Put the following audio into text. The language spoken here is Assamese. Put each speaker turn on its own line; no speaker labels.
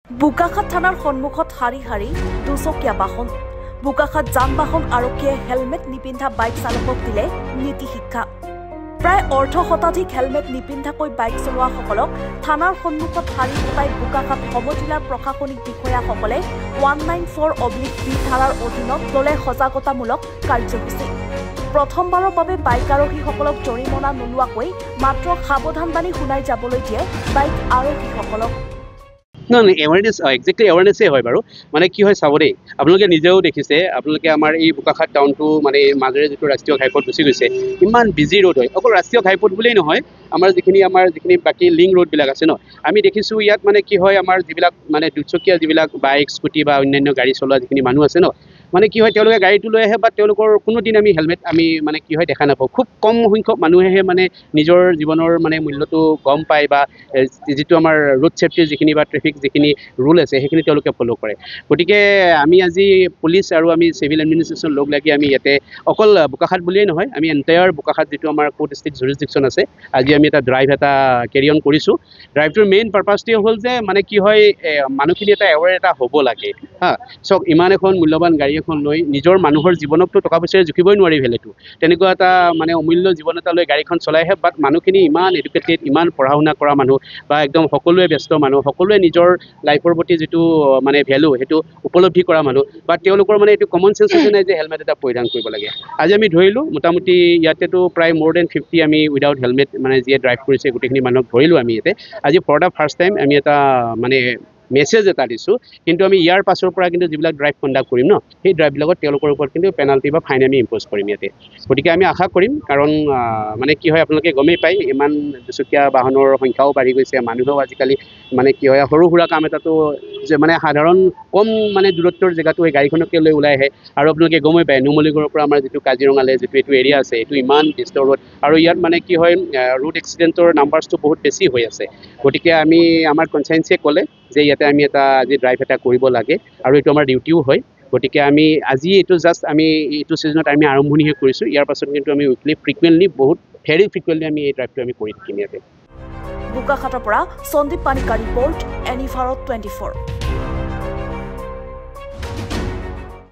বোকাখাত থানাৰ সন্মুখত শাৰী শাৰী দুচকীয়া বাহন বোকাখাত যান বাহন আৰক্ষীয়ে হেলমেট নিপিন্ধা বাইক চালকক দিলে নীতি শিক্ষা প্ৰায় অৰ্ধ শতাধিক হেলমেট নিপিন্ধাকৈ বাইক চলোৱাসকলক থানাৰ সন্মুখত শাৰী পতাই বোকাখাত সমজিলাৰ প্ৰশাসনিক বিষয়াসকলে 194/B ধাৰাৰ অধীনত ল'লে সজাগতামূলক কাৰ্যসূচী প্ৰথমবাৰৰ বাবে বাইক আৰোহীসকলক জৰিমনা নোলোৱাকৈ মাত্ৰ সাৱধানবাণী শুনাই যাবলৈ দিয়ে bike আৰোহীসকলক
No, awareness exactly awareness হয় বাৰু মানে কি হয় চাব দেই আপোনালোকে নিজেও দেখিছে আপোনালোকে আমাৰ এই বোকাখাত টাউনটো মানে মাজৰে যিটো ৰাষ্ট্ৰীয় ঘাইপথ গুচি গৈছে ইমান বিজি ৰোড হয় অকল ৰাষ্ট্ৰীয় ঘাইপথ বুলিয়েই নহয় আমাৰ যিখিনি বাকী লিংক ৰোডবিলাক আছে ন আমি দেখিছোঁ ইয়াত মানে কি হয় আমাৰ যিবিলাক মানে দুচকীয়া যিবিলাক বাইক স্কুটি বা অন্যান্য গাড়ী চলোৱা যিখিনি মানুহ আছে ন মানে কি হয় তেওঁলোকে গাড়ীটো লৈ আহে বা তেওঁলোকৰ কোনোদিন আমি হেলমেট আমি মানে কি হয় দেখা নাপাওঁ খুব কম সংখ্যক মানুহেহে মানে নিজৰ জীৱনৰ মানে মূল্যটো গম পায় বা যিটো আমাৰ ৰোড ছেফটিৰ যিখিনি বা ট্ৰেফিক যিখিনি ৰুল আছে সেইখিনি তেওঁলোকে ফ'ল' কৰে গতিকে আমি আজি পুলিচ আৰু আমি চিভিল এডমিনিষ্ট্ৰেশ্যন লগ লাগি আমি ইয়াতে অকল বোকাখাত বুলিয়েই নহয় আমি এণ্টায়াৰ বোকাখাত যিটো আমাৰ কোৰ্ট ষ্ট্ৰিক্ট জুৰিছডিকশ্যন আছে আজি আমি এটা ড্ৰাইভ এটা কেৰি অন কৰিছোঁ ড্ৰাইভটোৰ মেইন পাৰ্পাছটোৱে হ'ল যে মানে কি হয় মানুহখিনি এটা এৱেৰ এটা হ'ব লাগে হা চক ইমান এখন মূল্যৱান গাড়ী এখন লৈ নিজৰ মানুহৰ জীৱনকতো টকা পইচাৰে জুখিবই নোৱাৰি ভেলুটো তেনেকুৱা এটা মানে অমূল্য জীৱন এটা লৈ গাড়ীখন চলাইহে বাট মানুহখিনি ইমান এডুকেটেড ইমান পঢ়া শুনা কৰা মানুহ বা একদম সকলোৱে ব্যস্ত মানুহ সকলোৱে নিজৰ লাইফৰ প্ৰতি যিটো মানে ভেলু সেইটো উপলব্ধি কৰা মানুহ বা তেওঁলোকৰ মানে এইটো কমন চেন্স আছে নাই যে হেলমেট এটা পৰিধান কৰিব লাগে আজি আমি ধৰিলোঁ মোটামুটি ইয়াতেতো প্ৰায় more than 50 আমি উইদাউট হেলমেট মানে যিয়ে ড্ৰাইভ কৰিছে গোটেইখিনি মানুহক ধৰিলোঁ আমি ইয়াতে আজি ফৰ দ্য ফাৰ্ষ্ট টাইম আমি এটা মানে মেছেজ এটা দিছোঁ কিন্তু আমি ইয়াৰ পাছৰ পৰা কিন্তু যিবিলাক ড্ৰাইভ কণ্ডাক্ট কৰিম ন সেই ড্ৰাইভবিলাকত তেওঁলোকৰ ওপৰত কিন্তু পেনাল্টি বা ফাইন আমি ইম্প'জ কৰিম ইয়াতে গতিকে আমি আশা কৰিম কাৰণ মানে কি হয় আপোনালোকে গমেই পায় ইমান দুচকীয়া বাহনৰ সংখ্যাও বাঢ়ি গৈছে মানুহেও আজিকালি মানে কি হয় সৰু সুৰা কাম এটাতো যে মানে সাধাৰণ কম মানে দূৰত্বৰ জেগাটো এই গাড়ীখনকে লৈ ওলাই আহে আৰু আপোনালোকে গমেই পায় নুমলীগড়ৰ পৰা আমাৰ যিটো কাজিৰঙালৈ যিটো এইটো এৰিয়া আছে এইটো ইমান ব্যস্ত ৰোড আৰু ইয়াত মানে কি হয় ৰোড এক্সিডেণ্টৰ নাম্বাৰছটো বহুত বেছি হৈ আছে গতিকে আমি আমাৰ কনচায়েঞ্চে ক'লে যে ইয়াতে আমি এটা আজি ড্ৰাইভ এটা কৰিব লাগে আৰু এইটো আমাৰ ডিউটিও হয় গতিকে আমি আজি এইটো জাষ্ট আমি এইটো ছিজনত আমি আৰম্ভণিহে কৰিছোঁ ইয়াৰ পাছত কিন্তু আমি উইকলি ফ্ৰিকুৱেণ্টলি বহুত ভেৰি ফ্ৰিকুৱেণ্টলি আমি এই ড্ৰাইভটো আমি কৰি থাকিম ইয়াতে
বোকাখাতৰ পৰা সন্দীপ পানিকাৰ ৰিপৰ্ট এনি ভাৰত 24